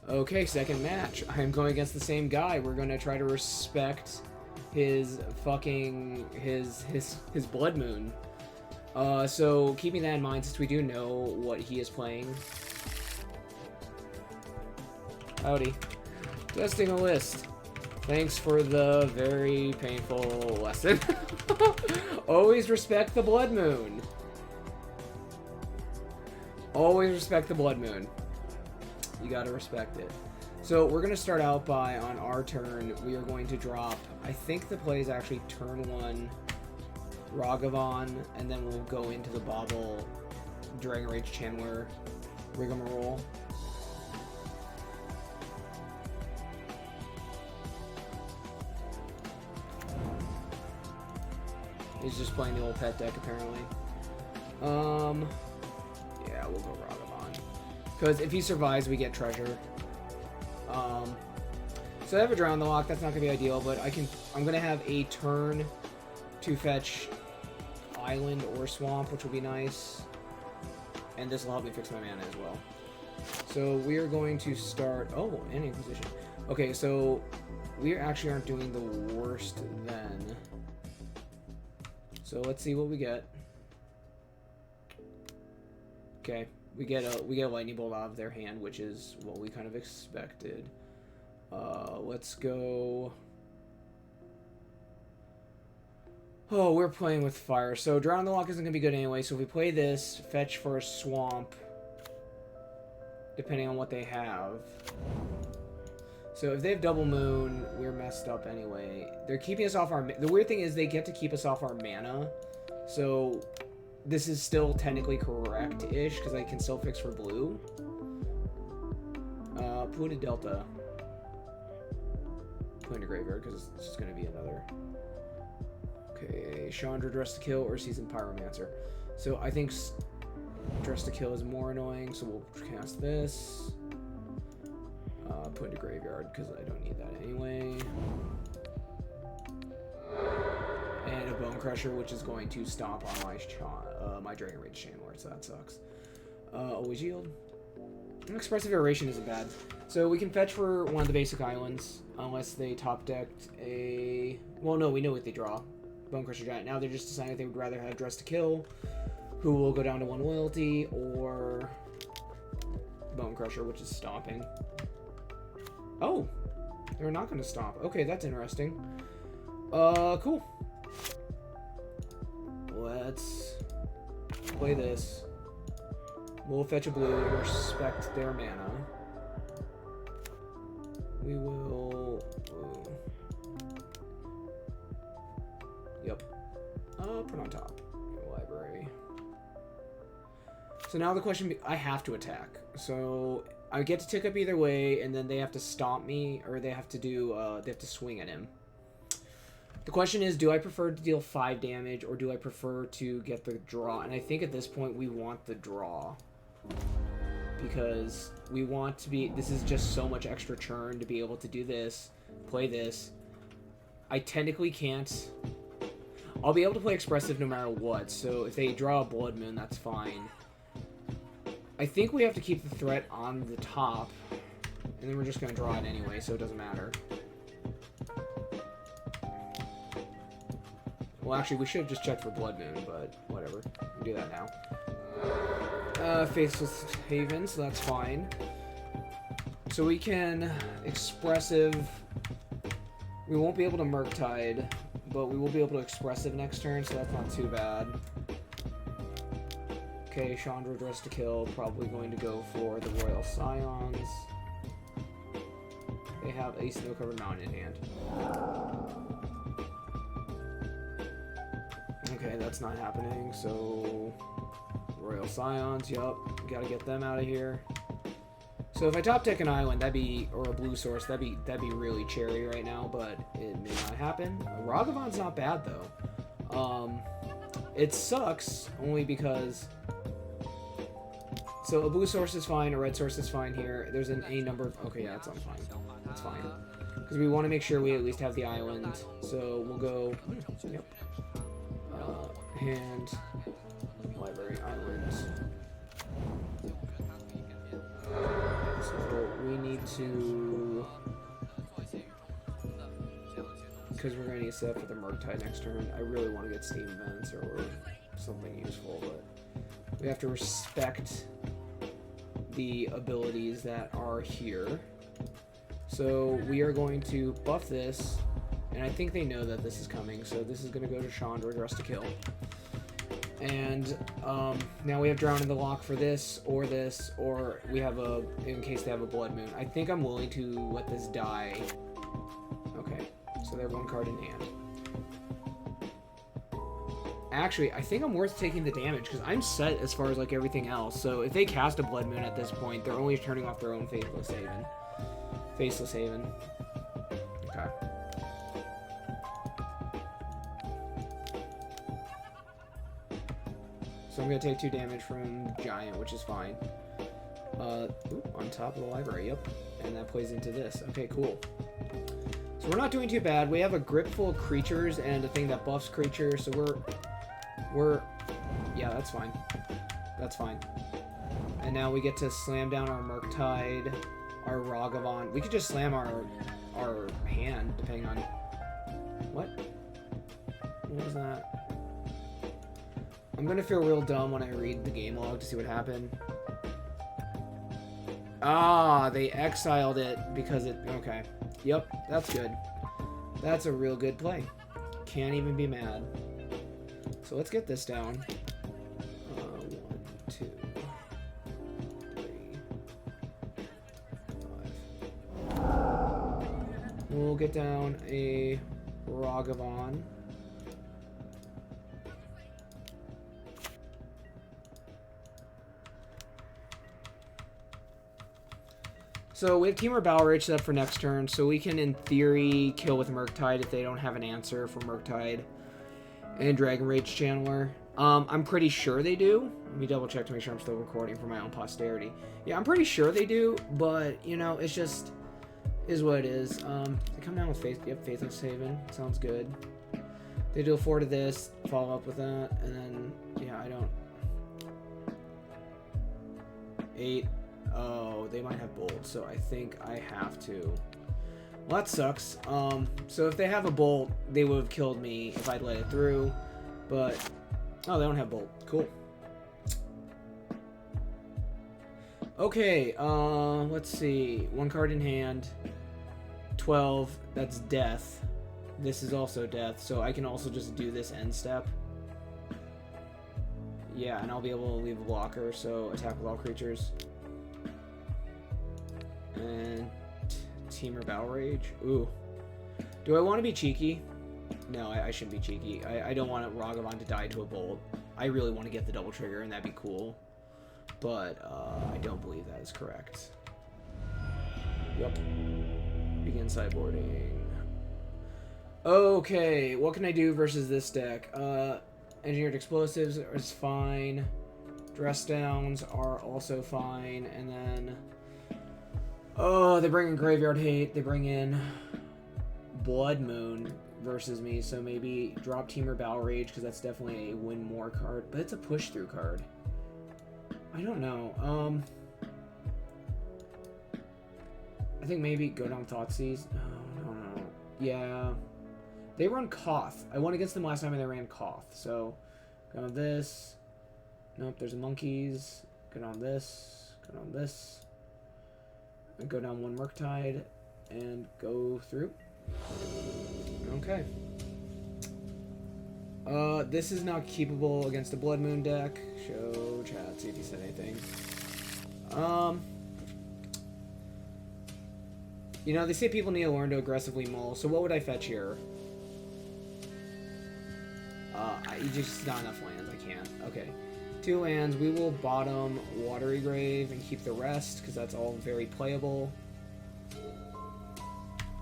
Okay, second match. I'm going against the same guy. We're gonna try to respect his fucking his blood moon. So keeping that in mind, since we do know what he is playing. Howdy. Testing a list. Thanks for the very painful lesson. Always respect the blood moon. Always respect the blood moon. You gotta respect it. So we're gonna start out by, on our turn, we are going to drop, I think the play is actually turn 1 Ragavan, and then we'll go into the Bobble Dragon Rage Chandler rigmarole. He's just playing the old pet deck, apparently. Yeah, we'll go Ragavan. Because if he survives, we get treasure. So I have a Drown the Lock. That's not going to be ideal, but I'm going to have a turn to fetch Island or Swamp, which will be nice. And this will help me fix my mana as well. So we are going to start... Oh, and Inquisition. Okay, so we actually aren't doing the worst then. So let's see what we get. Okay, we get a Lightning Bolt out of their hand, which is what we kind of expected. Let's go... Oh, we're playing with fire. So Drown the Lock isn't going to be good anyway, so if we play this, fetch for a Swamp, depending on what they have. So if they have Double Moon, we're messed up anyway. They're keeping us off our... The weird thing is they get to keep us off our mana. So this is still technically correct-ish, because I can still fix for blue. Put a Delta. Put in a Graveyard, because it's just going to be another... Okay, Chandra Dress to Kill or Seasoned Pyromancer. So I think Dress to Kill is more annoying, so we'll cast this. Put into Graveyard, because I don't need that anyway. And a Bone Crusher, which is going to stomp on my Dragon Rage Chandler, so that sucks. Always yield. Expressive Iteration isn't bad. So we can fetch for one of the basic islands, unless they top-decked a... Well, no, we know what they draw. Bone Crusher Giant. Now they're just deciding if they would rather have Dress to Kill, who will go down to 1 loyalty, or Bone Crusher, which is stomping. Oh, they're not going to stomp. Okay, that's interesting. Cool. Let's play this. We'll fetch a blue and respect their mana. We will... Yep. Put on top. Library. So now the question... I have to attack. So I get to tick up either way, and then they have to stomp me, or they have to do... they have to swing at him. The question is, do I prefer to deal 5 damage, or do I prefer to get the draw? And I think at this point we want the draw. Because we want to be... This is just so much extra churn to be able to do this, play this. I technically can't... I'll be able to play Expressive no matter what, so if they draw a Blood Moon, that's fine. I think we have to keep the threat on the top, and then we're just going to draw it anyway, so it doesn't matter. Well, actually, we should have just checked for Blood Moon, but whatever. We'll do that now. Faithless Haven, so that's fine. So we can Expressive... We won't be able to Murktide, but we will be able to Expressive next turn, so that's not too bad. Okay, Chandra Dress to Kill, probably going to go for the Royal Scions. They have a Snow-Covered Mountain in hand. Okay, that's not happening, so... Royal Scions, yup. Gotta get them out of here. So if I top deck an island, that'd be... Or a blue source, that'd be really cherry right now, but it may not happen. Ragavan's not bad, though. It sucks, only because... So a blue source is fine, a red source is fine here. There's a number of... Okay, yeah, that's fine. That's fine. Because we want to make sure we at least have the island. So we'll go... Yep. Hand... Library, island... So we need to, because we're going to need set for the Murktide next turn. I really want to get Steam Vents or something useful, but we have to respect the abilities that are here. So we are going to buff this, and I think they know that this is coming, so this is going to go to Chandra, Dress to Kill. And now we have Drown in the Lock for this, or we have a, in case they have a Blood Moon. I think I'm willing to let this die. Okay, so they have one card in hand. Actually, I think I'm worth taking the damage, because I'm set as far as like everything else. So if they cast a Blood Moon at this point, they're only turning off their own Faceless Haven. Faceless Haven. Okay. So I'm going to take 2 damage from Giant, which is fine. Ooh, on top of the library, yep. And that plays into this. Okay, cool. So we're not doing too bad. We have a grip full of creatures and a thing that buffs creatures, so we're... Yeah, that's fine. That's fine. And now we get to slam down our Murktide, our Ragavan. We could just slam our hand, depending on... What? What was that? I'm gonna feel real dumb when I read the game log to see what happened. Ah, they exiled it because it... Okay. Yep, that's good. That's a real good play. Can't even be mad. So let's get this down. 1, 2, 3, 5. We'll get down a Ragavan. So we have Temur Balrage set up for next turn, so we can, in theory, kill with Murktide if they don't have an answer for Murktide and Dragon Rage Channeler. I'm pretty sure they do. Let me double check to make sure I'm still recording for my own posterity. Yeah, I'm pretty sure they do, but, you know, it's just... is what it is. They come down with Faithless Haven. Sounds good. They do a 4 to this, follow up with that, and then, yeah, I don't... 8... Oh, they might have Bolt, so I think I have to. Well, that sucks. So if they have a Bolt, they would have killed me if I'd let it through. But, oh, they don't have Bolt. Cool. Okay, let's see. 1 card in hand. 12, that's Death. This is also Death, so I can also just do this end step. Yeah, and I'll be able to leave a blocker, so attack with all creatures. And Temur Balrage. Ooh. Do I want to be cheeky? No, I shouldn't be cheeky. I don't want Ragavan to die to a Bolt. I really want to get the double trigger, and that'd be cool. But I don't believe that is correct. Yep. Begin sideboarding. Okay, what can I do versus this deck? Engineered Explosives is fine. Dress Downs are also fine. And then... Oh, they bring in Graveyard Hate. They bring in Blood Moon versus me. So maybe drop Temur Balrage, because that's definitely a win more card. But it's a push-through card. I don't know. I think maybe go down Thoughtseize. No. Yeah. They run Koth. I went against them last time and they ran Koth. So, go on this. Nope, there's a Monkeys. Go on this. Go on this. And go down 1 Murktide. And go through. Okay. This is not keepable against the Blood Moon deck. Show chat, see if he said anything. You know, they say people need to learn to aggressively mull, so what would I fetch here? Just not enough lands, I can't. Okay. 2 lands, we will bottom Watery Grave and keep the rest, because that's all very playable.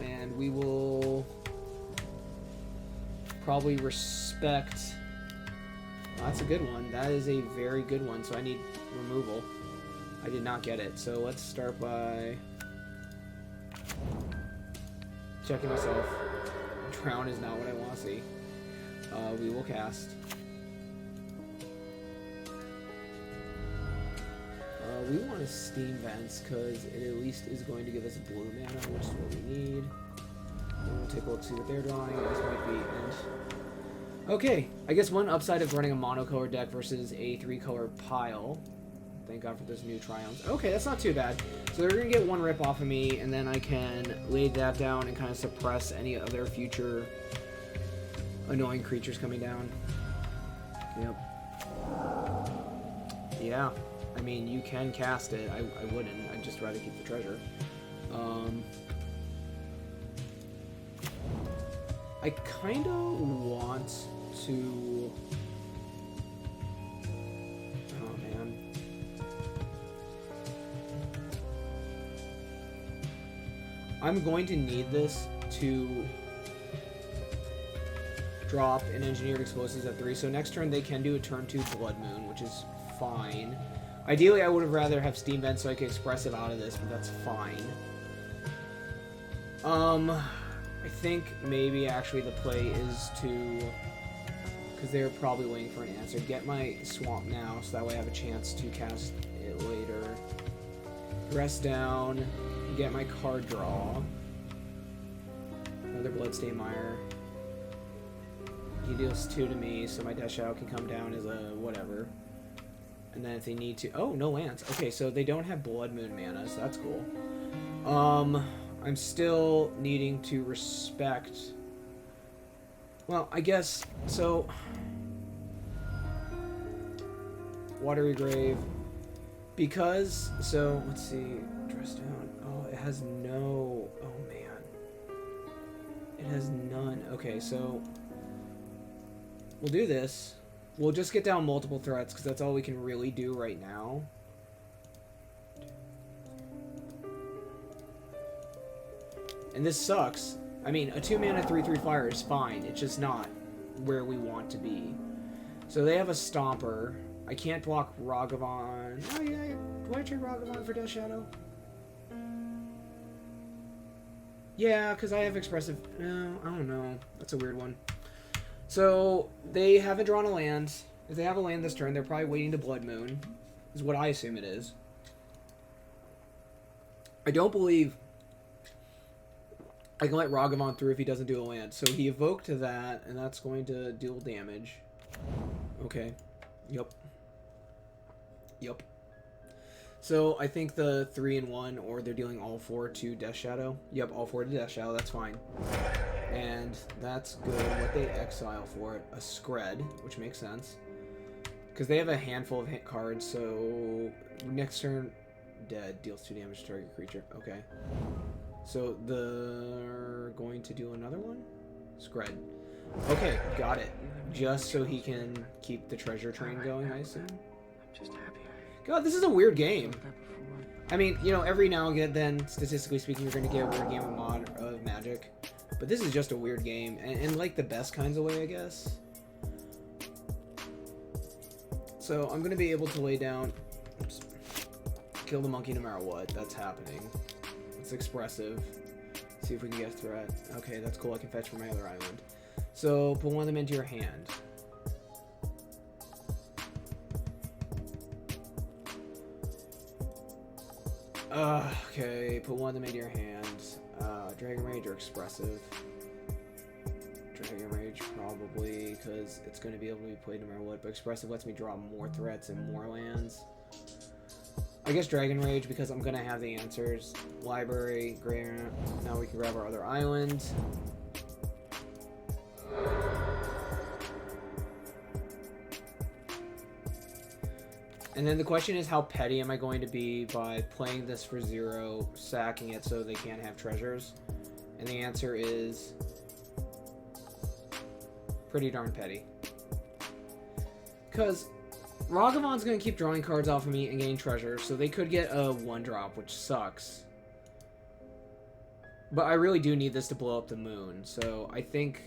And we will probably respect... Oh, that's a good one. That is a very good one, so I need removal. I did not get it, so let's start by checking myself. Drown is not what I want to see. We will cast. we want to Steam Vents because it at least is going to give us blue mana, which is what we need. And we'll take a look, see what they're drawing. This might be end. Okay, I guess one upside of running a monocolor deck versus a 3-color pile. Thank God for those new triumphs. Okay, that's not too bad. So they're going to get one rip off of me, and then I can lay that down and kind of suppress any other future annoying creatures coming down. Yep. Yeah. I mean, you can cast it. I wouldn't. I'd just rather keep the treasure. I kind of want to... Oh, man. I'm going to need this to drop an Engineered Explosives at 3. So next turn they can do a turn 2 Blood Moon, which is fine. Ideally, I would have rather have Steam Vent so I could Expressive out of this, but that's fine. I think maybe actually the play is to, because they're probably waiting for an answer, get my Swamp now so that way I have a chance to cast it later. Rest down, get my card draw. Another Bloodstained Mire. He deals 2 to me, so my Death Shadow can come down as a whatever. And then if they need to... Oh, no lands. Okay, so they don't have Blood Moon mana, so that's cool. I'm still needing to respect... Well, I guess... So... Watery Grave. Because... So, let's see. Dress down. Oh, it has no... Oh, man. It has none. Okay, so... We'll do this. We'll just get down multiple threats, because that's all we can really do right now. And this sucks. I mean, a 2-mana 3/3 flyer is fine. It's just not where we want to be. So they have a Stomper. I can't block Ragavan. Oh, yeah. Do I trade Ragavan for Death Shadow? Yeah, because I have Expressive... No, I don't know. That's a weird one. So, they haven't drawn a land. If they have a land this turn, they're probably waiting to Blood Moon, is what I assume it is. I don't believe I can let Ragavan through if he doesn't do a land. So he evoked that, and that's going to deal damage. Okay. Yup. Yup. So, I think the 3-1, or they're dealing all 4 to Death Shadow. Yep, all 4 to Death Shadow, that's fine. And that's good. What they exile for it? A Scred, which makes sense. Because they have a handful of hit cards, so next turn, dead, deals 2 damage to target creature. Okay. So they're going to do another one? Scred. Okay, got it. Just so he can keep the treasure train going, I assume. God, this is a weird game. I mean, you know, every now and then, statistically speaking, you're going to get a weird game of Magic. But this is just a weird game, and like the best kinds of way, I guess. So I'm going to be able to lay down... Oops, kill the monkey no matter what. That's happening. It's expressive. See if we can get a threat. Okay, that's cool. I can fetch from my other island. So put one of them into your hand. Okay, put one of them into your hand. Dragon Rage or Expressive? Dragon Rage, probably, because it's going to be able to be played no matter what, but Expressive lets me draw more threats and more lands. I guess Dragon Rage, because I'm going to have the answers. Library, Graveyard. Now we can grab our other island. And then the question is, how petty am I going to be by playing this for 0, sacking it so they can't have treasures? And the answer is pretty darn petty. Because Ragavan's going to keep drawing cards off of me and getting treasures, so they could get a 1-drop, which sucks. But I really do need this to blow up the moon, so I think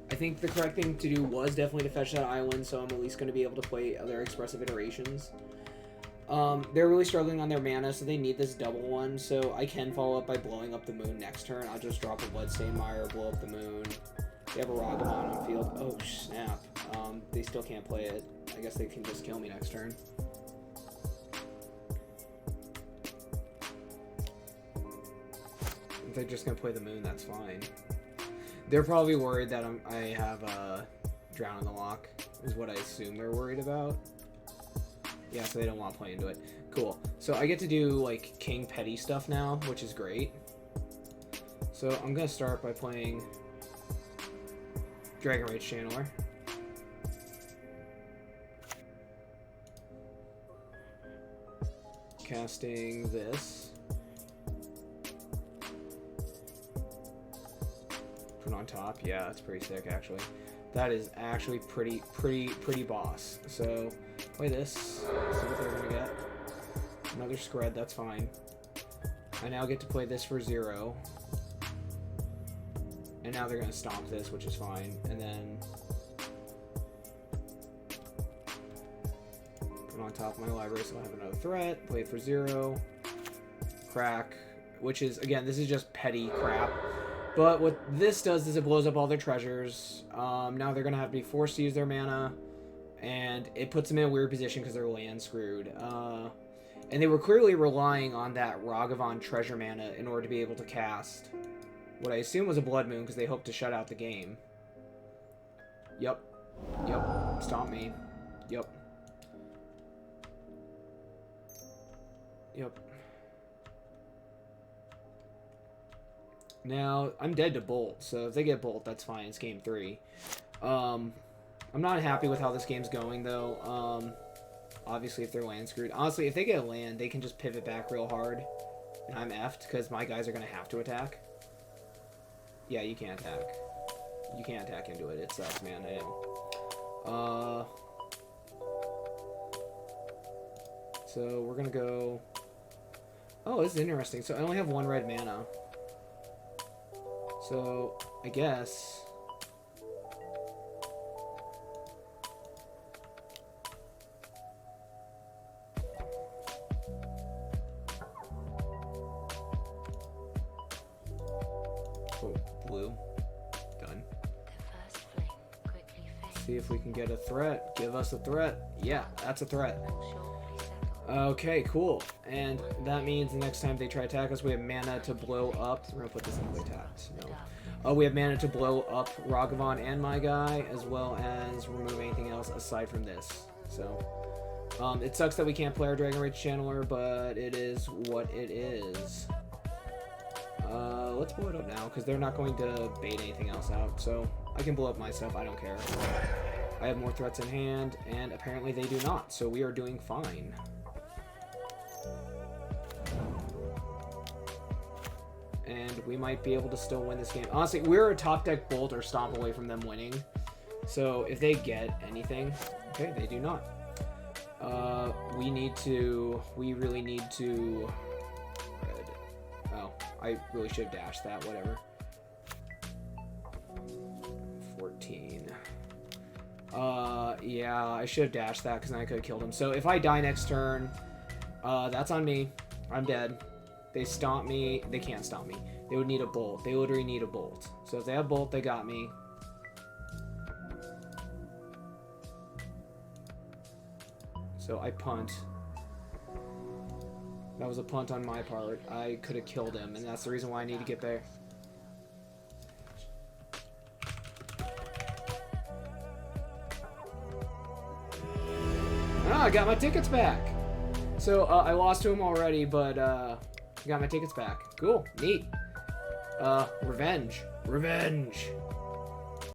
the correct thing to do was definitely to fetch that island, so I'm at least going to be able to play other expressive iterations. They're really struggling on their mana, so they need this double one, so I can follow up by blowing up the moon next turn. I'll just drop a Bloodstained Mire, blow up the moon. They have a Ragavan on field. Oh, snap. They still can't play it. I guess they can just kill me next turn. If they're just gonna play the moon, that's fine. They're probably worried that I have Drown in the Lock, is what I assume they're worried about. Yeah, so they don't want to play into it. Cool. So I get to do, like, king petty stuff now, which is great. So I'm gonna start by playing Dragon Rage Channeler. Casting this. Put on top. Yeah, that's pretty sick, actually. That is actually pretty boss. So, play this. See what they're gonna get. Another Scred, that's fine. I now get to play this for 0. And now they're gonna stomp this, which is fine. And then put on top of my library so I have another threat. Play it for 0. Crack. Which is, again, this is just petty crap. But what this does is it blows up all their treasures. Now they're going to have to be forced to use their mana. And it puts them in a weird position because they're land screwed. And they were clearly relying on that Ragavan treasure mana in order to be able to cast what I assume was a Blood Moon because they hoped to shut out the game. Yep. Yep. Stomp me. Yep. Yep. Now, I'm dead to Bolt, so if they get Bolt, that's fine. It's game 3. I'm not happy with how this game's going, though. Obviously, if they're land screwed. Honestly, if they get a land, they can just pivot back real hard. And I'm effed, because my guys are going to have to attack. Yeah, you can't attack. You can't attack into it. It sucks, man. I know. So, we're going to go... Oh, this is interesting. So, I only have 1 red mana. So, I guess... Oh, blue. Done. See if we can get a threat. Give us a threat. Yeah, that's a threat. Okay, cool. And that means the next time they try to attack us, we have mana to blow up. We're gonna put this in play tapped. No. We have mana to blow up Ragavan and my guy, as well as remove anything else aside from this. So, it sucks that we can't play our Dragon Rage Channeler, but it is what it is. Let's blow it up now, because they're not going to bait anything else out. So, I can blow up my stuff. I don't care. I have more threats in hand, and apparently they do not. So, we are doing fine. And we might be able to still win this game. Honestly, we're a top deck Bolt or Stomp away from them winning. So if they get anything... Okay, they do not. We really need to... Red. Oh, I really should have dashed that, whatever. 14. Yeah, I should have dashed that because then I could have killed him. So if I die next turn, that's on me. I'm dead. They stomp me. They can't stomp me. They would need a Bolt. They literally need a Bolt. So if they have Bolt, they got me. So I punt. That was a punt on my part. I could have killed him, and that's the reason why I need to get there. Ah, I got my tickets back. So I lost to him already, but got my tickets back. Cool, neat. Revenge. Revenge.